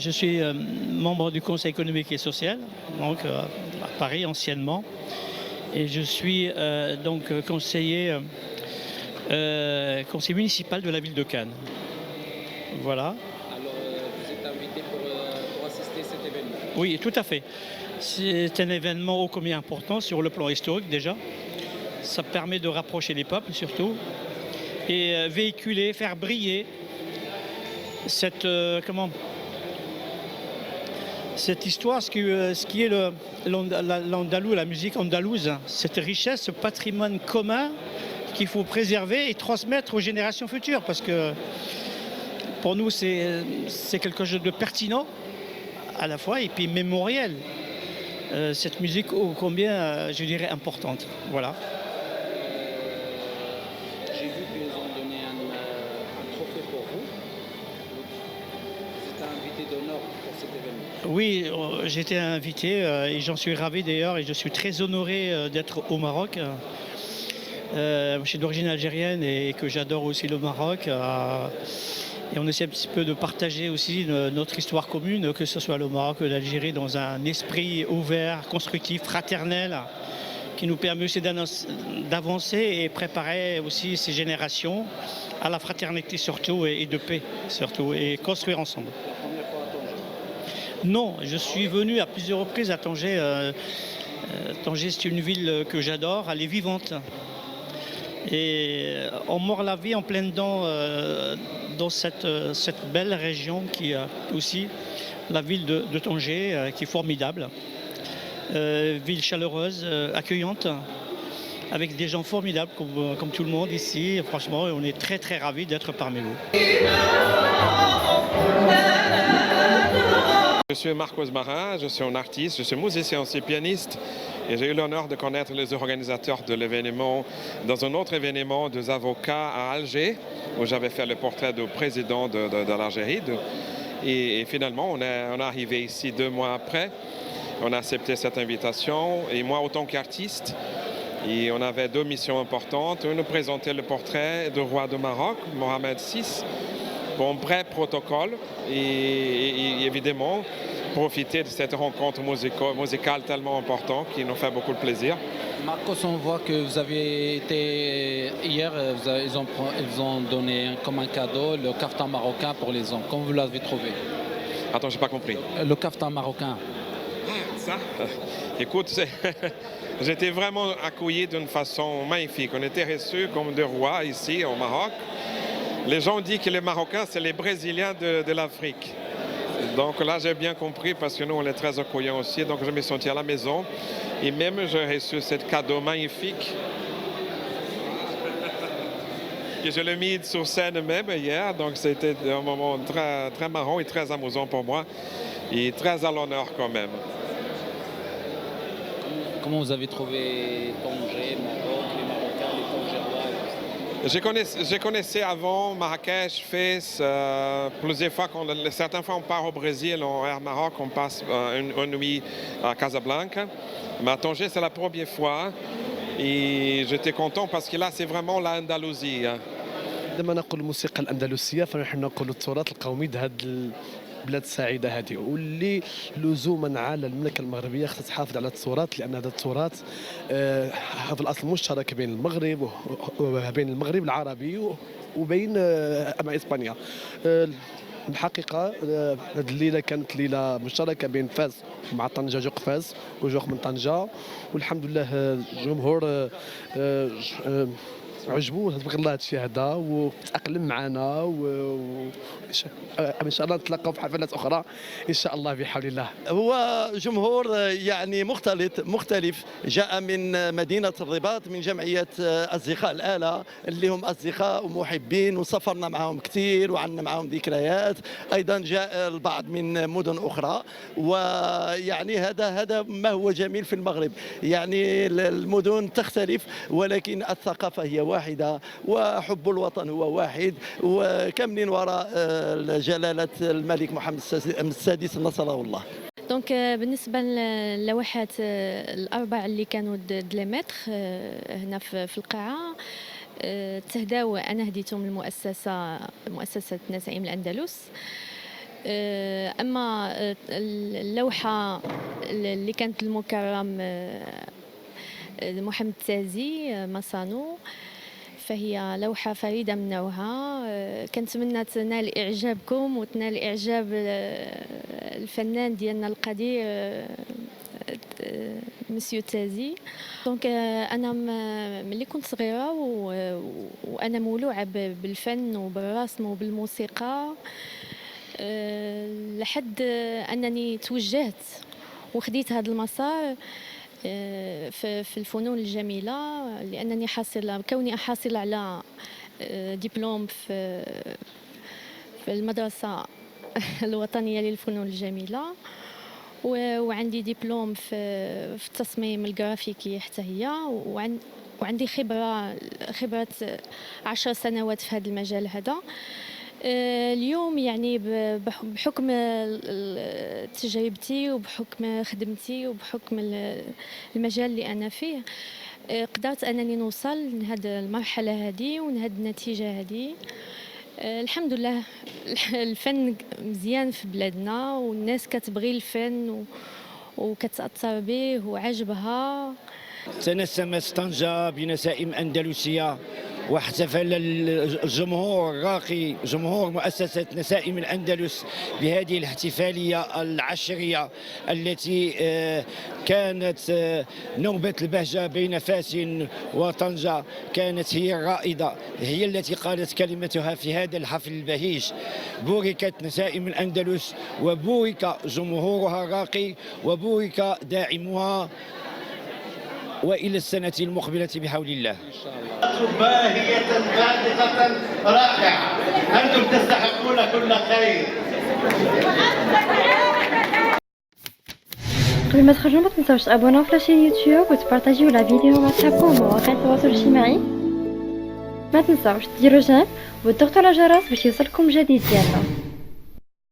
je suis membre du Conseil économique et social, donc à Paris anciennement, et je suis conseiller municipal de la ville de Cannes. Voilà. Alors, vous êtes invité pour assister à cet événement. Oui, tout à fait. C'est un événement ô combien important sur le plan historique déjà. Ça permet de rapprocher les peuples surtout et véhiculer, faire briller cette histoire, ce qui est l'andalou, la musique andalouse, cette richesse, ce patrimoine commun qu'il faut préserver et transmettre aux générations futures, parce que pour nous c'est quelque chose de pertinent à la fois et puis mémoriel. Cette musique ô combien, je dirais, importante. Voilà. J'ai vu qu'ils ont donné un trophée pour vous. Vous êtes invité d'honneur pour cet événement. Oui, j'ai été invité et j'en suis ravi d'ailleurs et je suis très honoré d'être au Maroc. Je suis d'origine algérienne et que j'adore aussi le Maroc. Et on essaie un petit peu de partager aussi notre histoire commune, que ce soit le Maroc ou l'Algérie, dans un esprit ouvert, constructif, fraternel, qui nous permet aussi d'avancer et préparer aussi ces générations à la fraternité surtout et de paix surtout, et construire ensemble. La première fois à Tanger. Non, je suis venu à plusieurs reprises à Tanger. Tanger, c'est une ville que j'adore, elle est vivante. Et on mord la vie en pleine dents dans cette belle région qui est aussi la ville de Tanger, qui est formidable. Ville chaleureuse, accueillante, avec des gens formidables comme tout le monde ici. Franchement, on est très très ravis d'être parmi vous. Je suis Marcos Marin, je suis un artiste, je suis musicien aussi, pianiste, et j'ai eu l'honneur de connaître les organisateurs de l'événement dans un autre événement des avocats à Alger, où j'avais fait le portrait du président de l'Algérie. Et finalement, on est arrivé ici 2 mois après, on a accepté cette invitation, et moi, autant qu'artiste, et on avait 2 missions importantes. Une, présenter le portrait du roi du Maroc, Mohamed VI, pour un vrai protocole et évidemment profiter de cette rencontre musicale tellement importante qui nous fait beaucoup de plaisir. Marcos, on voit que vous avez été hier, ils ont donné comme un cadeau le kaftan marocain pour les hommes. Comment vous l'avez trouvé? Attends, j'ai pas compris. Le kaftan marocain. Ça, écoute, j'étais vraiment accueilli d'une façon magnifique. On était reçus comme des rois ici au Maroc. Les gens disent que les Marocains, c'est les Brésiliens de l'Afrique. Donc là, j'ai bien compris parce que nous, on est très accueillants aussi. Donc je me suis senti à la maison. Et même, j'ai reçu ce cadeau magnifique. Et je l'ai mis sur scène même hier. Donc c'était un moment très, très marrant et très amusant pour moi. Et très à l'honneur quand même. Comment vous avez trouvé Tanger, Maroc, les Marocains, les Tangérois? Je connaissais avant Marrakech, Fès, plusieurs fois, certaines fois on part au Brésil, au Maroc, on passe une nuit à Casablanca. Mais à Tanger, c'est la première fois et j'étais content parce que là, c'est vraiment l'Andalousie. عندما نقول الموسيقى الأندلسية فنحن نقول التراث القومي هذه البلاد السعيدة هذه، واللي لزوما على المملكة المغربية خصها تحافظ على التراث، لأن هذا التراث هذا الأصل مشترك بين المغرب وبين المغرب العربي وبين مع إسبانيا. الحقيقة هذه الليلة كانت ليلة مشتركة بين فاس مع طنجة، جوق فاس وجوق من طنجة، والحمد لله الجمهور عجبوه تبارك الله هادشي هذا وتأقلم معنا ان شاء الله نتلاقاو في حفلات اخرى ان شاء الله بحول الله. هو جمهور يعني مختلف جاء من مدينة الرباط من جمعية أصدقاء الآلة اللي هم أصدقاء ومحبين وسافرنا معهم كثير وعندنا معهم ذكريات. أيضا جاء البعض من مدن أخرى، ويعني هذا ما هو جميل في المغرب. يعني المدن تختلف ولكن الثقافة هي واحدة وحب الوطن هو واحد، وكاملين وراء جلالة الملك محمد السادس نصره الله. دونك بالنسبه للوحات الاربع اللي كانوا دليمتر هنا في القاعه، التهداوة أنا هديتهم مؤسسة نسائم الأندلس. أما اللوحة اللي كانت المكرم محمد تازي مصانو، فهي لوحة فريدة من نوعها. كنتمنى تنال إعجابكم وتنال إعجاب الفنان ديالنا القدير مسيو تازي. دونك انا ملي كنت صغيره وانا مولوعه بالفن وبالرسم وبالموسيقى، لحد انني توجهت وخديت هذا المسار في الفنون الجميله، لانني كوني حاصله على دبلوم في المدرسه الوطنيه للفنون الجميله، وعندي دبلوم في التصميم الجرافيكي حتى هي، وعندي خبرة 10 سنوات في هذا المجال هذا. اليوم يعني بحكم تجربتي وبحكم خدمتي وبحكم المجال اللي أنا فيه، قدرت أنني نوصل لهذه المرحلة هذه ولهذه النتيجة هذه. الحمد لله الفن مزيان في بلادنا، والناس كتبغي الفن وكتأثر به وعجبها. تنسمت طنجة بنسائم أندلسية، واحتفل الجمهور الراقي جمهور مؤسسة نسائم الأندلس بهذه الاحتفالية العشرية التي كانت نوبة البهجة بين فاس وطنجة. كانت هي الرائدة، هي التي قالت كلمتها في هذا الحفل البهيج. بوركت نسائم الأندلس وبورك جمهورها الراقي وبورك داعمها، وإلى السنة المقبلة بحول الله. باهية بالغة رائعة، أنتم تستحقون كل خير. قبل ما تخرجوا ما تنساوش تابوناو في لاشين يوتيوب وتبارطاجيو لا فيديو مع صحابكم ومواقع التواصل الاجتماعي. ما تنساوش ديروا جيم وتضغطوا على الجرس باش يوصلكم جديد ديالنا.